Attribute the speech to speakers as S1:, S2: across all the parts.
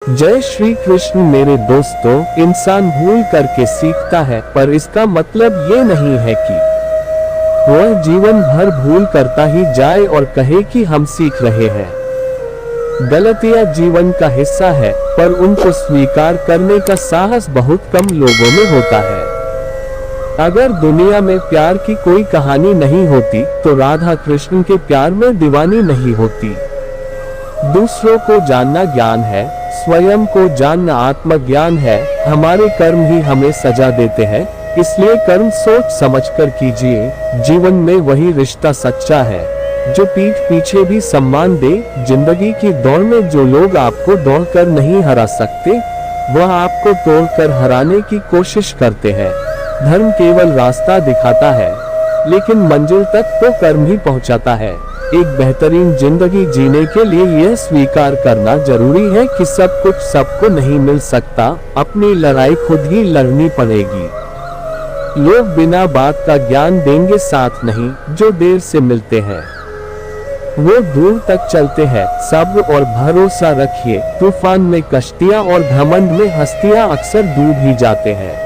S1: जय श्री कृष्ण। मेरे दोस्तों, इंसान भूल करके सीखता है, पर इसका मतलब ये नहीं है कि वह जीवन भर भूल करता ही जाए और कहे कि हम सीख रहे हैं। गलतियां जीवन का हिस्सा है, पर उनको स्वीकार करने का साहस बहुत कम लोगों में होता है। अगर दुनिया में प्यार की कोई कहानी नहीं होती, तो राधा कृष्ण के प्यार में दीवानी नहीं होती। दूसरों को जानना ज्ञान है, स्वयं को जानना आत्मज्ञान है। हमारे कर्म ही हमें सजा देते हैं, इसलिए कर्म सोच समझकर कीजिए। जीवन में वही रिश्ता सच्चा है जो पीठ पीछे भी सम्मान दे। जिंदगी की दौड़ में जो लोग आपको दौड़कर नहीं हरा सकते, वह आपको तोड़कर हराने की कोशिश करते हैं। धर्म केवल रास्ता दिखाता है, लेकिन मंजिल तक तो कर्म ही पहुंचाता है। एक बेहतरीन जिंदगी जीने के लिए यह स्वीकार करना जरूरी है कि सब कुछ सबको नहीं मिल सकता। अपनी लड़ाई खुद ही लड़नी पड़ेगी। लोग बिना बात का ज्ञान देंगे, साथ नहीं जो देर से मिलते हैं वो दूर तक चलते हैं। सब्र और भरोसा रखिए। तूफान में कश्तियां और घमंड में हस्तियां अक्सर डूब ही जाते हैं।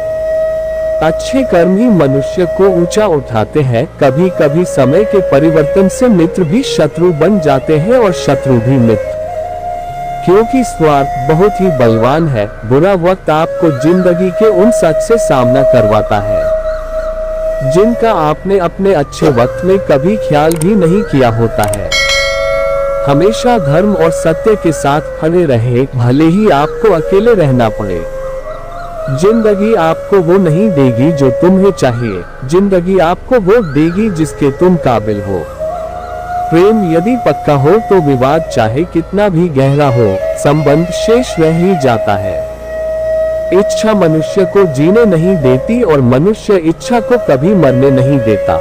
S1: अच्छे कर्म ही मनुष्य को ऊंचा उठाते हैं। कभी कभी समय के परिवर्तन से मित्र भी शत्रु बन जाते हैं और शत्रु भी मित्र, क्योंकि स्वार्थ बहुत ही बलवान है। बुरा वक्त आपको जिंदगी के उन सच से सामना करवाता है जिनका आपने अपने अच्छे वक्त में कभी ख्याल भी नहीं किया होता है। हमेशा धर्म और सत्य के साथ खड़े रहे, भले ही आपको अकेले रहना पड़े। जिंदगी आपको वो नहीं देगी जो तुम्हें चाहिए, जिंदगी आपको वो देगी जिसके तुम काबिल हो। प्रेम यदि पक्का हो तो विवाद चाहे कितना भी गहरा हो, संबंध शेष रह ही जाता है। इच्छा मनुष्य को जीने नहीं देती और मनुष्य इच्छा को कभी मरने नहीं देता।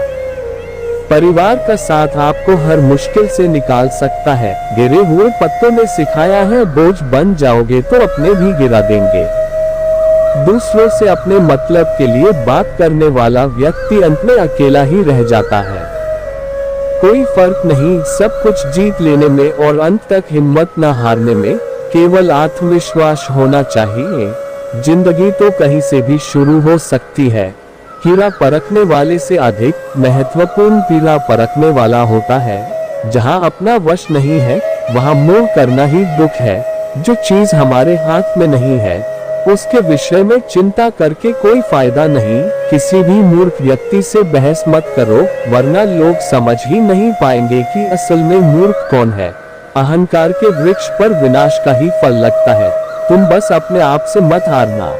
S1: परिवार का साथ आपको हर मुश्किल से निकाल सकता है। गिरे हुए पत्तों ने सिखाया है, बोझ बन जाओगे तो अपने भी गिरा देंगे। दूसरों से अपने मतलब के लिए बात करने वाला व्यक्ति अंत में अकेला ही रह जाता है। कोई फर्क नहीं सब कुछ जीत लेने में और अंत तक हिम्मत न हारने में, केवल आत्मविश्वास होना चाहिए। जिंदगी तो कहीं से भी शुरू हो सकती है। हीरा परखने वाले से अधिक महत्वपूर्ण पीला परखने वाला होता है। जहां अपना वश नहीं है, वहां मोह करना ही दुख है। जो चीज हमारे हाथ में नहीं है, उसके विषय में चिंता करके कोई फायदा नहीं। किसी भी मूर्ख व्यक्ति से बहस मत करो, वरना लोग समझ ही नहीं पाएंगे कि असल में मूर्ख कौन है। अहंकार के वृक्ष पर विनाश का ही फल लगता है। तुम बस अपने आप से मत हारना,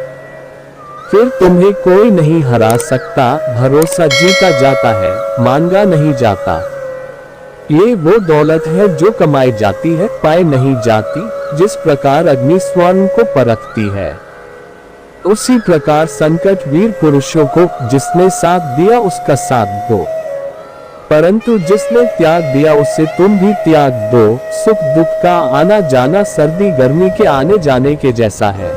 S1: फिर तुम्हें कोई नहीं हरा सकता। भरोसा जीता जाता है, मांगा नहीं जाता। ये वो दौलत है जो कमाई जाती है, पाई नहीं जाती। जिस प्रकार अग्नि स्वर्ण को परखती है, उसी प्रकार संकट वीर पुरुषों को जिसने साथ दिया उसका साथ दो, परंतु जिसने त्याग दिया उससे तुम भी त्याग दो। सुख दुख का आना जाना सर्दी गर्मी के आने जाने के जैसा है,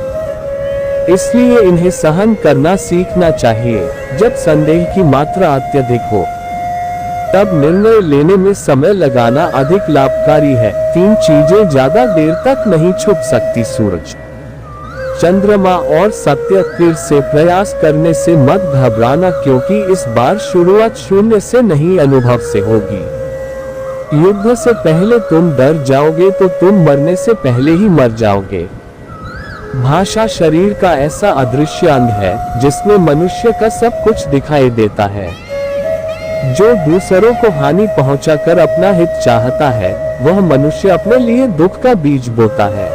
S1: इसलिए इन्हें सहन करना सीखना चाहिए। जब संदेह की मात्रा अत्यधिक हो, तब निर्णय लेने में समय लगाना अधिक लाभकारी है। तीन चीजें ज्यादा देर तक नहीं छुप सकती, सूरज, चंद्रमा और सत्य। फिर से प्रयास करने से मत घबराना, क्योंकि इस बार शुरुआत शून्य से नहीं अनुभव से होगी। युद्ध से पहले तुम डर जाओगे तो तुम मरने से पहले ही मर जाओगे। भाषा शरीर का ऐसा अदृश्य अंग है जिसमें मनुष्य का सब कुछ दिखाई देता है। जो दूसरों को हानि पहुंचाकर अपना हित चाहता है, वह मनुष्य अपने लिए दुख का बीज बोता है।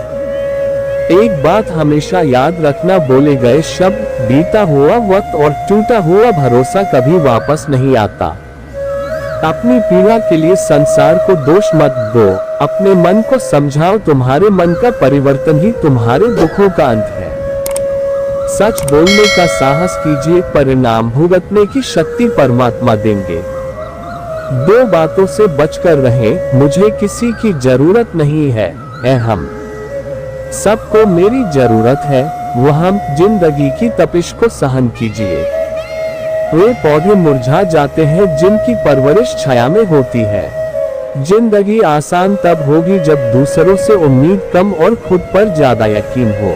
S1: एक बात हमेशा याद रखना, बोले गए शब्द, बीता हुआ वक्त और टूटा हुआ भरोसा कभी वापस नहीं आता। अपनी पीड़ा के लिए संसार को दोष मत दो, अपने मन को समझाओ। तुम्हारे मन का परिवर्तन ही तुम्हारे दुखों का अंत है। सच बोलने का साहस कीजिए, परिणाम भुगतने की शक्ति परमात्मा देंगे। दो बातों से बचकर रहें, मुझे किसी की जरूरत नहीं है, हम सबको मेरी जरूरत है। वह जिंदगी की तपिश को सहन कीजिए। वे पौधे मुरझा जाते हैं जिनकी परवरिश छाया में होती है। जिंदगी आसान तब होगी जब दूसरों से उम्मीद कम और खुद पर ज्यादा यकीन हो।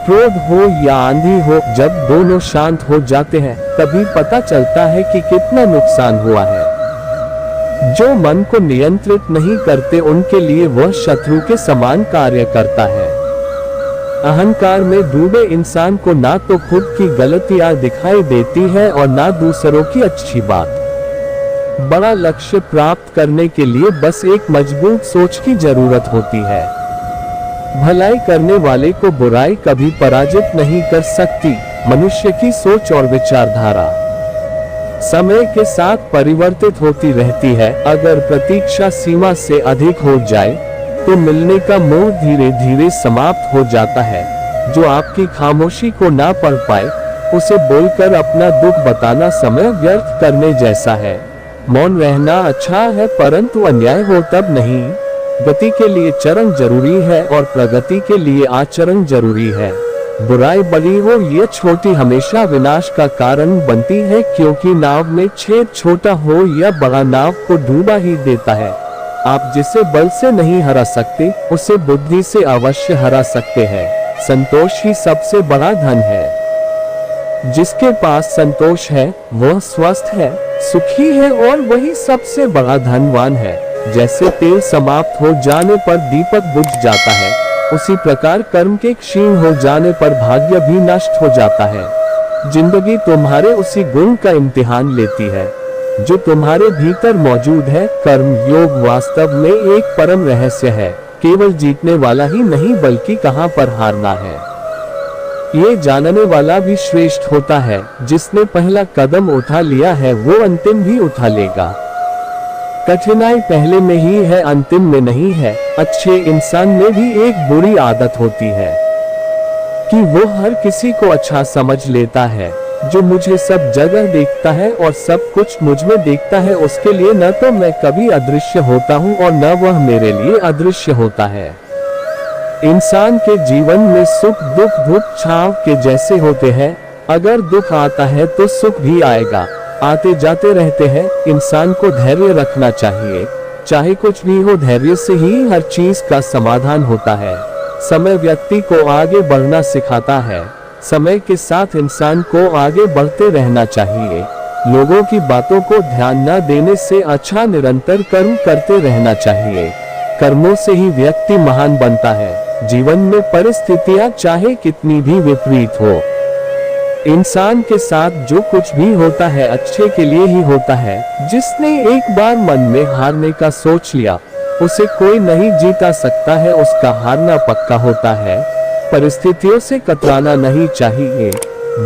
S1: क्रोध हो या आंधी हो, जब दोनों शांत हो जाते हैं तभी पता चलता है कि कितना नुकसान हुआ है। जो मन को नियंत्रित नहीं करते उनके लिए वह शत्रु के समान कार्य करता है। अहंकार में डूबे इंसान को ना तो खुद की गलतियां दिखाई देती है और ना दूसरों की अच्छी बात। बड़ा लक्ष्य प्राप्त करने के लिए बस एक मजबूत सोच की जरूरत होती है। भलाई करने वाले को बुराई कभी पराजित नहीं कर सकती। मनुष्य की सोच और विचारधारा समय के साथ परिवर्तित होती रहती है। अगर प्रतीक्षा सीमा से अधिक हो जाए तो मिलने का मोह धीरे धीरे समाप्त हो जाता है। जो आपकी खामोशी को ना पढ़ पाए उसे बोलकर अपना दुख बताना समय व्यर्थ करने जैसा है। मौन रहना अच्छा है, परंतु अन्याय हो तब नहीं। गति के लिए चरण जरूरी है और प्रगति के लिए आचरण जरूरी है। बुराई बड़ी हो या छोटी हमेशा विनाश का कारण बनती है, क्योंकि नाव में छेद छोटा हो या बड़ा नाव को डूबा ही देता है। आप जिसे बल से नहीं हरा सकते उसे बुद्धि से अवश्य हरा सकते हैं। संतोष ही सबसे बड़ा धन है। जिसके पास संतोष है वह स्वस्थ है, सुखी है और वही सबसे बड़ा धनवान है। जैसे तेल समाप्त हो जाने पर दीपक बुझ जाता है, उसी प्रकार कर्म के क्षीण हो जाने पर भाग्य भी नष्ट हो जाता है। जिंदगी तुम्हारे उसी गुण का इम्तिहान लेती है जो तुम्हारे भीतर मौजूद है। कर्म योग वास्तव में एक परम रहस्य है। केवल जीतने वाला ही नहीं बल्कि कहां पर हारना है ये जानने वाला भी श्रेष्ठ होता है। जिसने पहला कदम उठा लिया है वो अंतिम भी उठा लेगा। कठिनाई पहले में ही है, अंतिम में नहीं है। अच्छे इंसान में भी एक बुरी आदत होती है कि वो हर किसी को अच्छा समझ लेता है। जो मुझे सब जगह देखता है और सब कुछ मुझ में देखता है, उसके लिए न तो मैं कभी अदृश्य होता हूँ और न वह मेरे लिए अदृश्य होता है। इंसान के जीवन में सुख दुख धूप छांव के जैसे होते हैं। अगर दुख आता है तो सुख भी आएगा, आते जाते रहते हैं। इंसान को धैर्य रखना चाहिए, चाहे कुछ भी हो। धैर्य से ही हर चीज का समाधान होता है। समय व्यक्ति को आगे बढ़ना सिखाता है। समय के साथ इंसान को आगे बढ़ते रहना चाहिए। लोगों की बातों को ध्यान न देने से अच्छा निरंतर कर्म करते रहना चाहिए। कर्मों से ही व्यक्ति महान बनता है। जीवन में परिस्थितियां चाहे कितनी भी विपरीत हो, इंसान के साथ जो कुछ भी होता है अच्छे के लिए ही होता है। जिसने एक बार मन में हारने का सोच लिया उसे कोई नहीं जीता सकता है। उसका हारना पक्का होता है। परिस्थितियों से कतराना नहीं चाहिए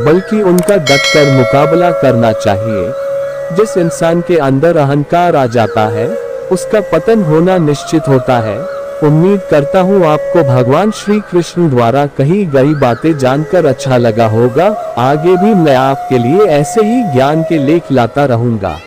S1: बल्कि उनका डटकर मुकाबला करना चाहिए। जिस इंसान के अंदर अहंकार आ जाता है उसका पतन होना निश्चित होता है। उम्मीद करता हूँ आपको भगवान श्री कृष्ण द्वारा कही गई बातें जानकर अच्छा लगा होगा। आगे भी मैं आपके लिए ऐसे ही ज्ञान के लेख लाता रहूंगा।